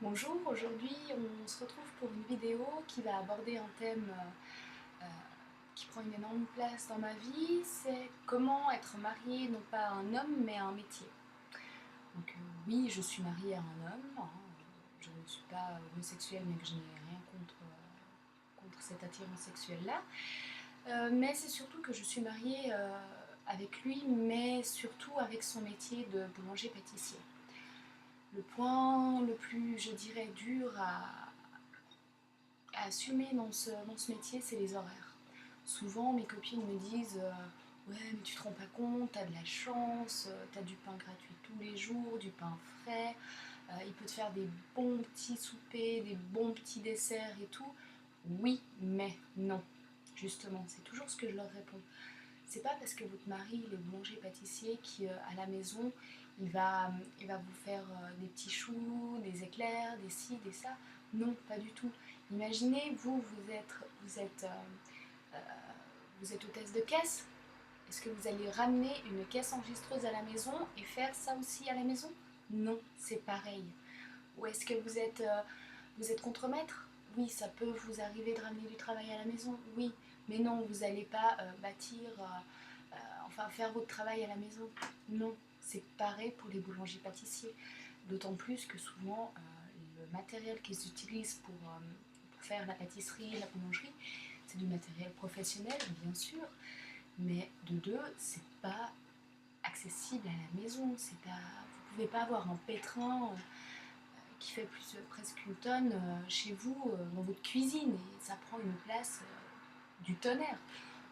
Bonjour, aujourd'hui on se retrouve pour une vidéo qui va aborder un thème euh, qui prend une énorme place dans ma vie, c'est comment être mariée non pas à un homme mais à un métier. Donc oui, je suis mariée à un homme, hein, je ne suis pas homosexuelle mais que je n'ai rien contre cette attirance sexuelle-là. Mais c'est surtout que je suis mariée avec lui, mais surtout avec son métier de boulanger-pâtissier. Le point le plus, je dirais, dur à assumer dans ce métier, c'est les horaires. Souvent, mes copines me disent ouais, mais tu te rends pas compte, t'as de la chance, t'as du pain gratuit tous les jours, du pain frais, il peut te faire des bons petits soupers, des bons petits desserts et tout. Oui, mais non. Justement, c'est toujours ce que je leur réponds. C'est pas parce que votre mari, il est boulanger-pâtissier, qu'à la maison, il va vous faire des petits choux, des éclairs, des ci, des ça. Non, pas du tout. Imaginez, vous êtes hôtesse de caisse. Est-ce que vous allez ramener une caisse enregistreuse à la maison et faire ça aussi à la maison? Non, c'est pareil. Ou est-ce que vous êtes contremaître? Oui, ça peut vous arriver de ramener du travail à la maison, oui, mais non, vous n'allez pas enfin faire votre travail à la maison. Non, c'est pareil pour les boulangers-pâtissiers. D'autant plus que souvent, le matériel qu'ils utilisent pour faire la pâtisserie et la boulangerie, c'est du matériel professionnel, bien sûr, mais de deux, c'est pas accessible à la maison. Vous pouvez pas avoir un pétrin qui fait presque une tonne chez vous, dans votre cuisine, et ça prend une place du tonnerre.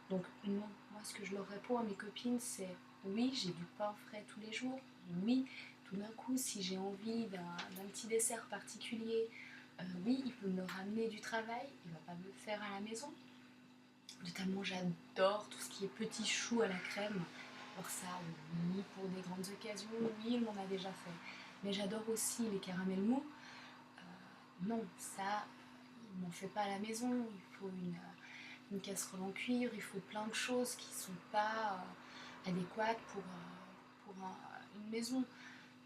Donc non, moi ce que je leur réponds à mes copines, c'est oui, j'ai du pain frais tous les jours, oui, tout d'un coup, si j'ai envie d'un petit dessert particulier, oui, il peut me le ramener du travail, il va pas me le faire à la maison. Notamment, j'adore tout ce qui est petits choux à la crème. Alors ça, oui, pour des grandes occasions, oui, il m'en a déjà fait. Mais j'adore aussi les caramels mous. Non, ça, il m'en fait pas à la maison. Il faut une casserole en cuivre, il faut plein de choses qui sont pas adéquates pour une maison.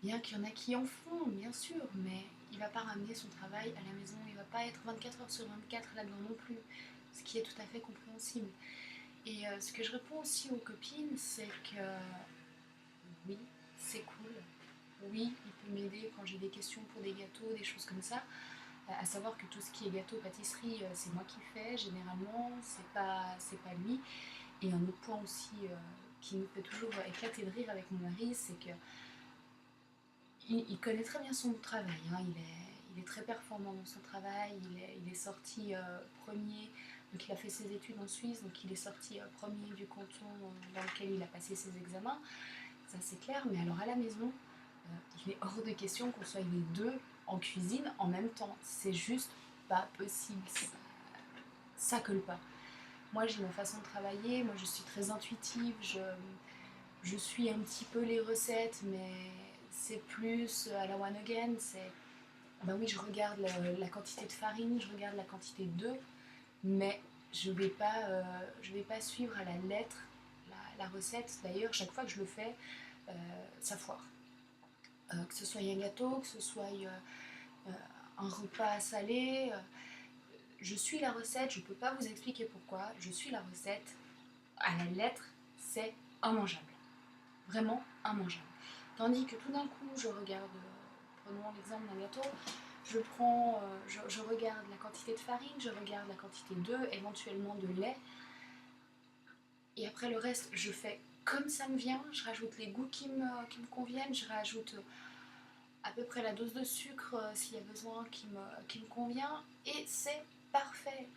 Bien qu'il y en a qui en font, bien sûr, mais il va pas ramener son travail à la maison. Il va pas être 24 heures sur 24 là-dedans non plus, ce qui est tout à fait compréhensible. Et ce que je réponds aussi aux copines, c'est que oui, c'est cool. Oui, il peut m'aider quand j'ai des questions pour des gâteaux, des choses comme ça. À savoir que tout ce qui est gâteau, pâtisserie, c'est moi qui fais généralement, c'est pas lui. Et un autre point aussi qui nous fait toujours éclater de rire avec mon mari, c'est que il connaît très bien son travail, hein. Il est très performant dans son travail, il est sorti premier, donc il a fait ses études en Suisse, donc il est sorti premier du canton dans lequel il a passé ses examens, ça c'est clair, mais alors à la maison, il est hors de question qu'on soit les deux en cuisine en même temps, c'est juste pas possible, ça colle pas. Moi j'ai ma façon de travailler, moi je suis très intuitive, je suis un petit peu les recettes, mais c'est plus à la one again. Ben oui, je regarde la quantité de farine, je regarde la quantité d'œufs, mais je vais pas suivre à la lettre la recette. D'ailleurs, chaque fois que je le fais, ça foire. Que ce soit un gâteau, que ce soit un repas salé, je suis la recette, je ne peux pas vous expliquer pourquoi, je suis la recette, à la lettre, c'est immangeable. Vraiment immangeable. Tandis que tout d'un coup, je regarde, prenons l'exemple d'un gâteau, je regarde la quantité de farine, je regarde la quantité d'œufs, éventuellement de lait, et après le reste, je fais comme ça me vient, je rajoute les goûts qui me conviennent, je rajoute à peu près la dose de sucre s'il y a besoin qui me convient, et c'est parfait.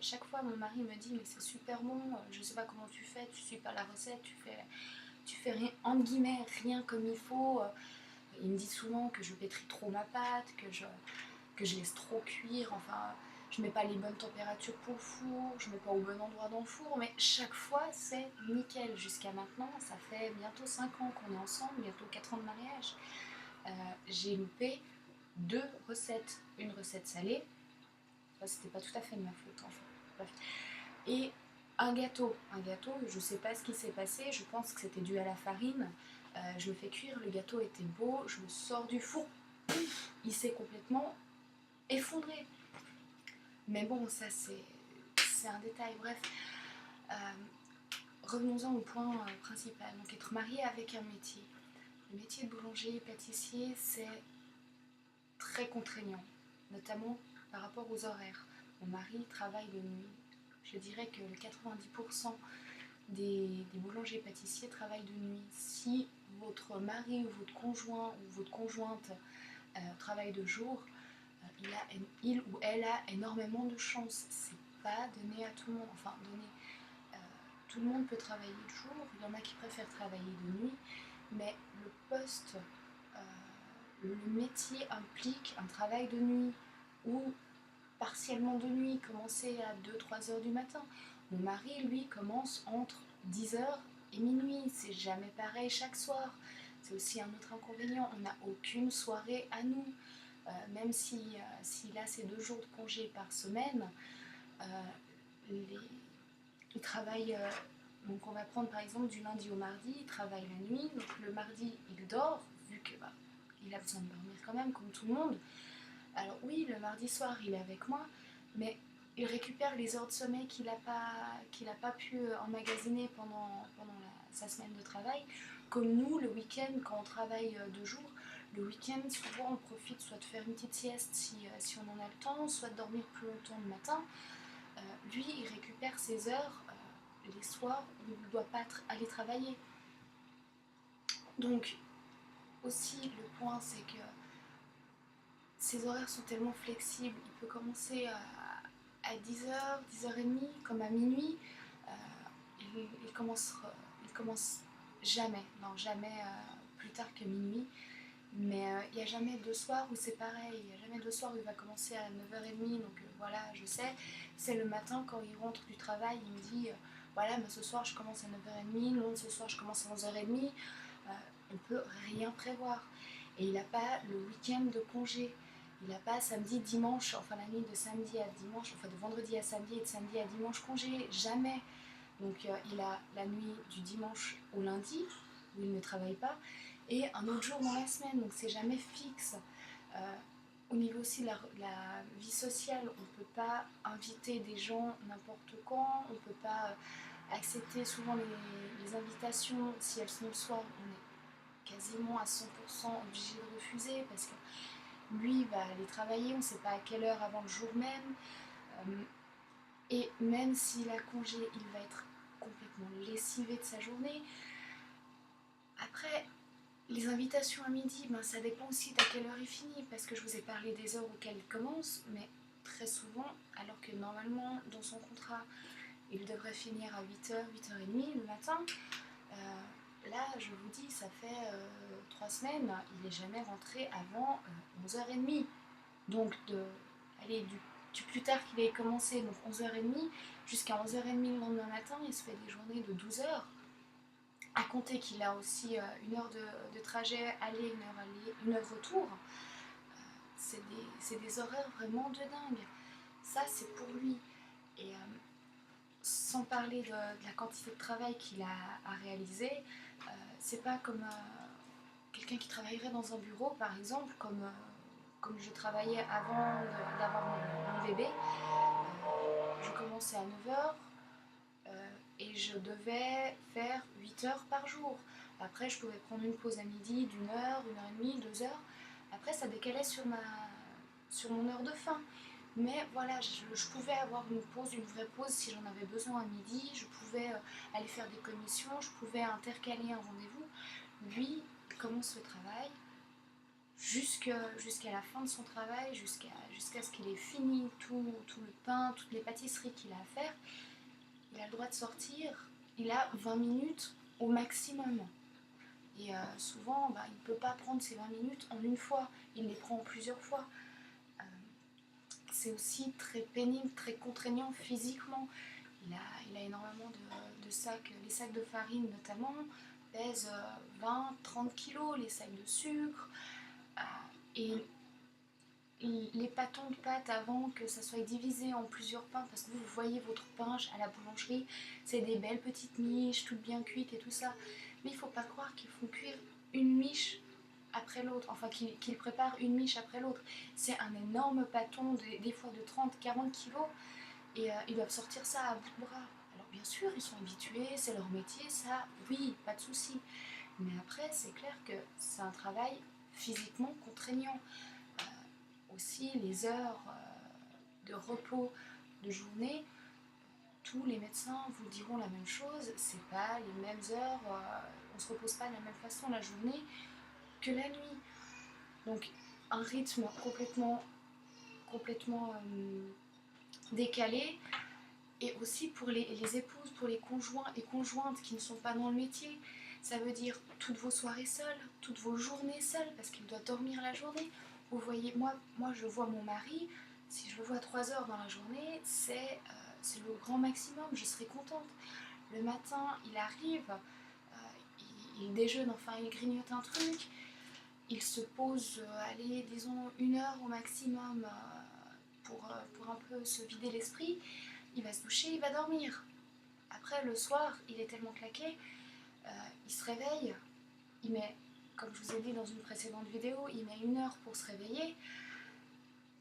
Chaque fois, mon mari me dit mais c'est super bon, je sais pas comment tu fais, tu suis pas la recette, tu fais rien, entre guillemets, rien comme il faut. Il me dit souvent que je pétris trop ma pâte, que je laisse trop cuire, enfin, je mets pas les bonnes températures pour le four, je mets pas au bon endroit dans le four, mais chaque fois c'est nickel. Jusqu'à maintenant, ça fait bientôt 5 ans qu'on est ensemble, bientôt 4 ans de mariage. J'ai loupé 2 recettes. Une recette salée, ça c'était pas tout à fait de ma faute en fait. Bref. Et un gâteau, je sais pas ce qui s'est passé, je pense que c'était dû à la farine. Je le fais cuire, le gâteau était beau, je le sors du four, il s'est complètement effondré. Mais bon, ça c'est un détail. Bref, revenons-en au point principal. Donc être marié avec un métier. Le métier de boulanger et pâtissier, c'est très contraignant, notamment par rapport aux horaires. Mon mari travaille de nuit. Je dirais que 90% des boulangers et pâtissiers travaillent de nuit. Si votre mari ou votre conjoint ou votre conjointe travaille de jour, il ou elle a énormément de chance. C'est pas donné à tout le monde. Enfin, tout le monde peut travailler de jour. Il y en a qui préfèrent travailler de nuit. Mais le poste, le métier implique un travail de nuit ou partiellement de nuit, commencer à 2-3 heures du matin. Mon mari, lui, commence entre 10 heures et minuit. C'est jamais pareil chaque soir. C'est aussi un autre inconvénient. On n'a aucune soirée à nous. Même s'il a ses 2 jours de congé par semaine, il travaille. Donc on va prendre par exemple du lundi au mardi, il travaille la nuit. Donc le mardi, il dort, vu que il a besoin de dormir quand même, comme tout le monde. Alors oui, le mardi soir, il est avec moi, mais il récupère les heures de sommeil qu'il n'a pas pu emmagasiner pendant sa semaine de travail. Comme nous, le week-end, quand on travaille 2 jours, le week-end, souvent on profite soit de faire une petite sieste si on en a le temps, soit de dormir plus longtemps le matin. Lui, il récupère ses heures les soirs où il ne doit pas aller travailler. Donc, aussi, le point, c'est que ses horaires sont tellement flexibles. Il peut commencer à 10h, 10h30, comme à minuit. Il commence jamais, non, jamais plus tard que minuit. Mais il n'y a jamais de soir où c'est pareil. Il n'y a jamais de soir où il va commencer à 9h30. Donc voilà, je sais. C'est le matin, quand il rentre du travail, il me dit voilà, mais ce soir je commence à 9h30. Non, ce soir je commence à 11h30. On ne peut rien prévoir. Et il n'a pas le week-end de congé. Il n'a pas samedi, dimanche, enfin la nuit de samedi à dimanche, enfin de vendredi à samedi et de samedi à dimanche congé. Jamais. Donc il a la nuit du dimanche au lundi, où il ne travaille pas, et un autre jour dans la semaine, donc c'est jamais fixe. Au niveau aussi de la vie sociale, on ne peut pas inviter des gens n'importe quand, on ne peut pas accepter souvent les invitations. Si elles sont le soir, on est quasiment à 100% obligé de refuser parce que lui va aller travailler, on ne sait pas à quelle heure avant le jour même. Et même s'il a congé, il va être complètement lessivé de sa journée. Après, les invitations à midi, ça dépend aussi d'à quelle heure il finit, parce que je vous ai parlé des heures auxquelles il commence, mais très souvent, alors que normalement, dans son contrat, il devrait finir à 8h, 8h30 le matin, là, je vous dis, ça fait 3 semaines, il n'est jamais rentré avant 11h30. Donc, du plus tard qu'il ait commencé, donc 11h30, jusqu'à 11h30 le lendemain matin, il se fait des journées de 12 heures. À compter qu'il a aussi 1 heure de trajet aller, 1 heure retour. C'est des horaires vraiment de dingue. Ça, c'est pour lui. Et sans parler de la quantité de travail qu'il a à réaliser, c'est pas comme quelqu'un qui travaillerait dans un bureau, par exemple, comme je travaillais avant d'avoir mon bébé. Je commençais à 9h et je devais faire 8 heures par jour. Après, je pouvais prendre une pause à midi d'1 heure, 1h30, 2 heures. Après, ça décalait sur mon heure de faim. Mais voilà, je pouvais avoir une pause, une vraie pause si j'en avais besoin à midi. Je pouvais aller faire des commissions, je pouvais intercaler un rendez-vous. Lui, il commence le travail jusqu'à la fin de son travail, jusqu'à ce qu'il ait fini tout le pain, toutes les pâtisseries qu'il a à faire. Il a le droit de sortir, il a 20 minutes au maximum. Et souvent, il ne peut pas prendre ces 20 minutes en une fois, il les prend en plusieurs fois. C'est aussi très pénible, très contraignant physiquement. Il a énormément de sacs, les sacs de farine notamment pèsent 20-30 kilos, les sacs de sucre. Et les pâtons de pâte, avant que ça soit divisé en plusieurs pains, parce que vous voyez votre pain à la boulangerie, c'est des belles petites miches, toutes bien cuites et tout ça. Mais il ne faut pas croire qu'ils font cuire une miche après l'autre, enfin qu'ils préparent une miche après l'autre. C'est un énorme pâton, des fois de 30-40 kilos, et ils doivent sortir ça à bout de bras. Alors bien sûr, ils sont habitués, c'est leur métier, ça, oui, pas de souci. Mais après, c'est clair que c'est un travail physiquement contraignant. Aussi, les heures de repos de journée, tous les médecins vous diront la même chose, c'est pas les mêmes heures, on se repose pas de la même façon la journée que la nuit. Donc un rythme complètement décalé. Et aussi pour les épouses, pour les conjoints et conjointes qui ne sont pas dans le métier, ça veut dire toutes vos soirées seules, toutes vos journées seules, parce qu'il doit dormir la journée. Vous voyez, moi je vois mon mari, si je le vois 3 heures dans la journée, c'est le grand maximum, je serai contente. Le matin, il arrive, il déjeune, enfin il grignote un truc, il se pose, allez, disons 1 heure au maximum pour un peu se vider l'esprit. Il va se doucher, il va dormir. Après, le soir, il est tellement claqué, il se réveille, il met, comme je vous ai dit dans une précédente vidéo, il met 1 heure pour se réveiller.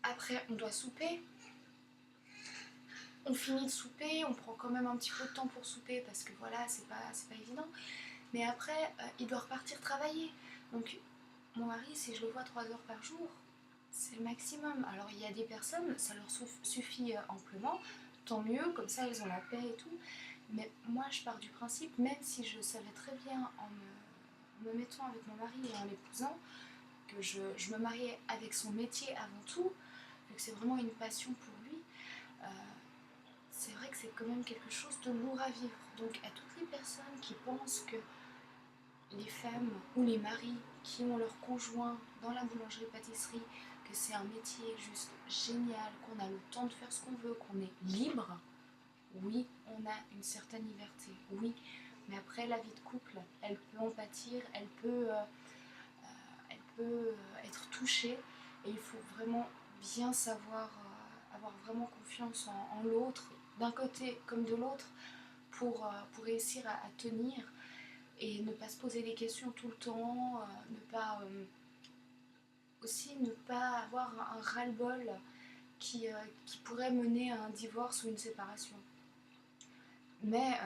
Après, on doit souper. On finit de souper, on prend quand même un petit peu de temps pour souper parce que voilà, c'est pas évident. Mais après, il doit repartir travailler. Donc, mon mari, si je le vois 3 heures par jour, c'est le maximum. Alors, il y a des personnes, ça leur suffit amplement. Tant mieux, comme ça elles ont la paix et tout. Mais moi je pars du principe, même si je savais très bien en me mettant avec mon mari et en l'épousant, que je me mariais avec son métier avant tout, vu que c'est vraiment une passion pour lui, c'est vrai que c'est quand même quelque chose de lourd à vivre. Donc à toutes les personnes qui pensent que les femmes ou les maris qui ont leur conjoint dans la boulangerie-pâtisserie, que c'est un métier juste génial, qu'on a le temps de faire ce qu'on veut, qu'on est libre, oui, on a une certaine liberté, oui, mais après la vie de couple, elle peut en pâtir, elle peut être touchée, et il faut vraiment bien savoir avoir vraiment confiance en l'autre, d'un côté comme de l'autre, pour réussir à tenir et ne pas se poser des questions tout le temps, aussi ne pas avoir un ras-le-bol qui pourrait mener à un divorce ou une séparation. Mais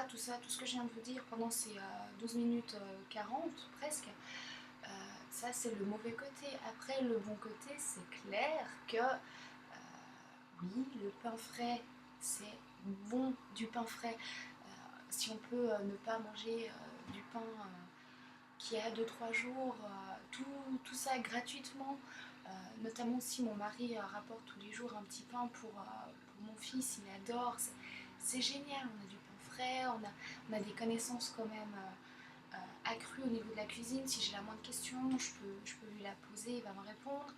tout ce que je viens de vous dire pendant ces 12 minutes 40 presque, ça c'est le mauvais côté. Après, le bon côté, c'est clair que oui, le pain frais, c'est bon du pain frais. Si on peut ne pas manger du pain qui a 2-3 jours, tout ça gratuitement. Notamment si mon mari rapporte tous les jours un petit pain pour mon fils, il adore. C'est génial, on a du pain frais, on a des connaissances quand même accrues au niveau de la cuisine. Si j'ai la moindre question, je peux lui la poser, il va me répondre.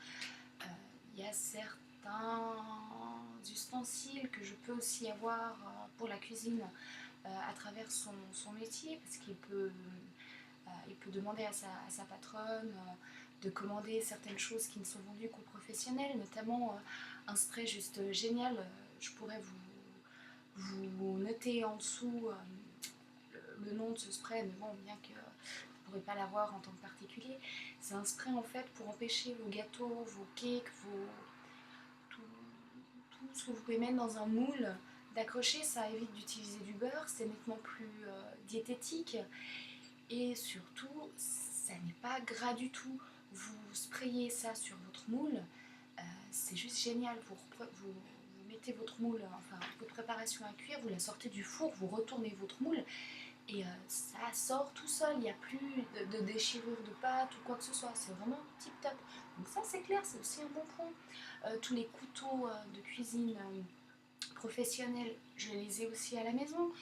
Il y a certains ustensiles que je peux aussi avoir pour la cuisine à travers son métier, parce qu'il peut demander à sa patronne de commander certaines choses qui ne sont vendues qu'aux professionnels, notamment un spray juste génial. Je pourrais vous noter en dessous le nom de ce spray, mais bon, bien que vous ne pourrez pas l'avoir en tant que particulier. C'est un spray en fait pour empêcher vos gâteaux, vos cakes, tout ce que vous pouvez mettre dans un moule d'accrocher. Ça évite d'utiliser du beurre, c'est nettement plus diététique. Et surtout, ça n'est pas gras du tout. Vous sprayez ça sur votre moule, c'est juste génial. Vous mettez votre moule, enfin votre préparation à cuire, vous la sortez du four, vous retournez votre moule et ça sort tout seul. Il n'y a plus de déchirure de pâte ou quoi que ce soit. C'est vraiment tip top. Donc ça c'est clair, c'est aussi un bon point. Tous les couteaux de cuisine professionnels, je les ai aussi à la maison.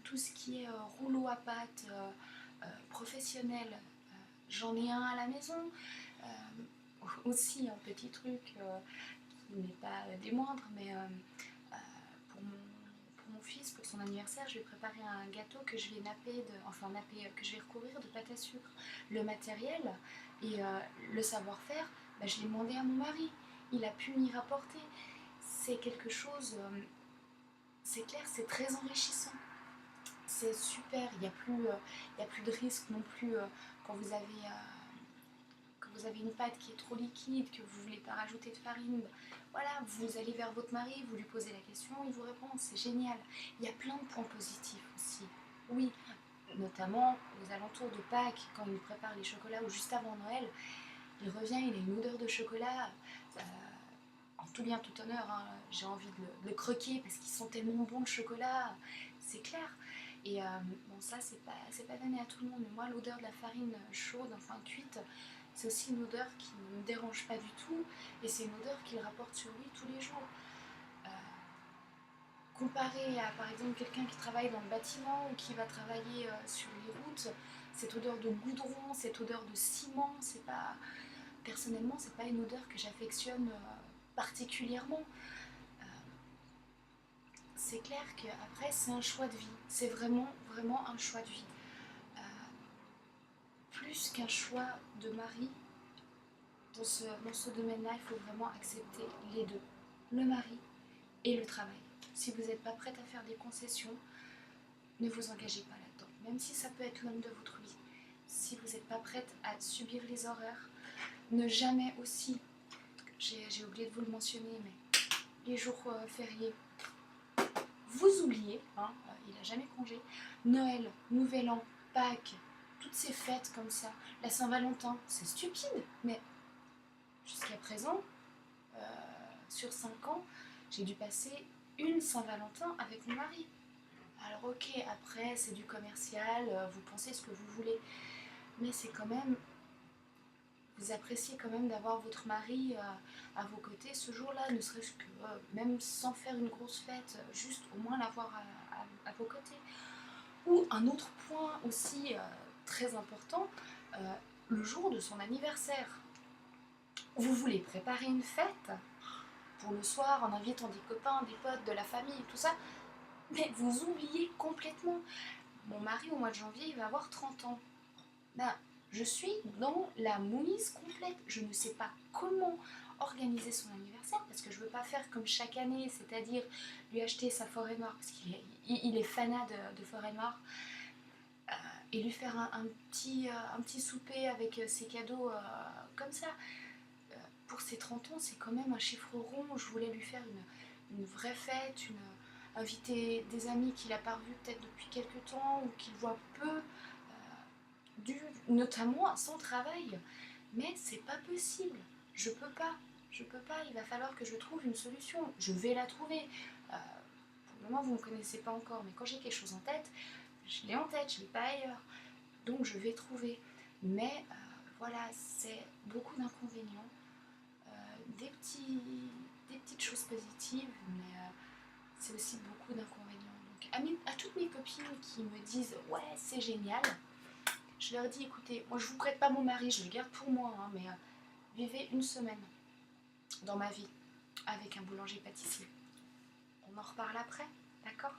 Tout ce qui est rouleau à pâte professionnel, j'en ai un à la maison. Aussi un petit truc qui n'est pas des moindres, mais pour mon fils, pour son anniversaire, je vais préparer un gâteau que je vais que je vais recouvrir de pâte à sucre. Le matériel et le savoir-faire, je l'ai demandé à mon mari. Il a pu m'y rapporter. C'est quelque chose, c'est clair, c'est très enrichissant. C'est super, il n'y a plus de risque non plus quand vous avez vous avez une pâte qui est trop liquide, que vous ne voulez pas rajouter de farine, voilà, vous allez vers votre mari, vous lui posez la question, il vous répond, c'est génial. Il y a plein de points positifs aussi. Oui, notamment aux alentours de Pâques, quand il prépare les chocolats ou juste avant Noël, il revient, il a une odeur de chocolat, en tout bien, tout honneur, hein, j'ai envie de le croquer parce qu'ils sont tellement bons le chocolat, c'est clair. Et bon, ça, c'est pas donné à tout le monde, mais moi, l'odeur de la farine chaude, enfin cuite, c'est aussi une odeur qui ne me dérange pas du tout, et c'est une odeur qu'il rapporte sur lui tous les jours. Euh, Comparé à, par exemple, quelqu'un qui travaille dans le bâtiment ou qui va travailler sur les routes, cette odeur de goudron, cette odeur de ciment, c'est pas... Personnellement, c'est pas une odeur que j'affectionne particulièrement. Euh, c'est clair qu'après, c'est un choix de vie. C'est vraiment, vraiment un choix de vie. Euh, Plus qu'un choix de mari, dans ce domaine-là, il faut vraiment accepter les deux, le mari et le travail. Si vous n'êtes pas prête à faire des concessions, ne vous engagez pas là-dedans, même si ça peut être l'homme de votre vie. Si vous n'êtes pas prête à subir les horreurs, ne jamais aussi, j'ai oublié de vous le mentionner, mais les jours fériés, vous oubliez, hein, il n'a jamais congé, Noël, Nouvel An, Pâques, toutes ces fêtes comme ça, la Saint-Valentin, c'est stupide, mais jusqu'à présent, sur 5 ans, j'ai dû passer une Saint-Valentin avec mon mari. Alors ok, après c'est du commercial, vous pensez ce que vous voulez, mais c'est quand même, vous appréciez quand même d'avoir votre mari à vos côtés ce jour-là, ne serait-ce que même sans faire une grosse fête, juste au moins l'avoir à vos côtés. Ou un autre point aussi très important, le jour de son anniversaire. Vous voulez préparer une fête pour le soir en invitant des copains, des potes, de la famille, tout ça, mais vous oubliez complètement. Mon mari au mois de janvier, il va avoir 30 ans. Ben, je suis dans la mouise complète. Je ne sais pas comment organiser son anniversaire parce que je ne veux pas faire comme chaque année, c'est-à-dire lui acheter sa forêt noire parce qu'il est fanat de forêt noire et lui faire un petit souper avec ses cadeaux comme ça. Pour ses 30 ans, c'est quand même un chiffre rond. Je voulais lui faire une vraie fête, inviter des amis qu'il n'a pas revus peut-être depuis quelques temps ou qu'il voit peu, notamment à son travail. Mais c'est pas possible. Je peux pas. Il va falloir que je trouve une solution. Je vais la trouver. Pour le moment, vous ne me connaissez pas encore, mais quand j'ai quelque chose en tête, je l'ai en tête, je ne l'ai pas ailleurs. Donc je vais trouver. Mais voilà, c'est beaucoup d'inconvénients. Des petites choses positives, mais c'est aussi beaucoup d'inconvénients. Donc à toutes mes copines qui me disent ouais c'est génial, je leur dis écoutez, moi je vous prête pas mon mari, je le garde pour moi, hein, mais vivez une semaine dans ma vie avec un boulanger pâtissier. On en reparle après, d'accord ?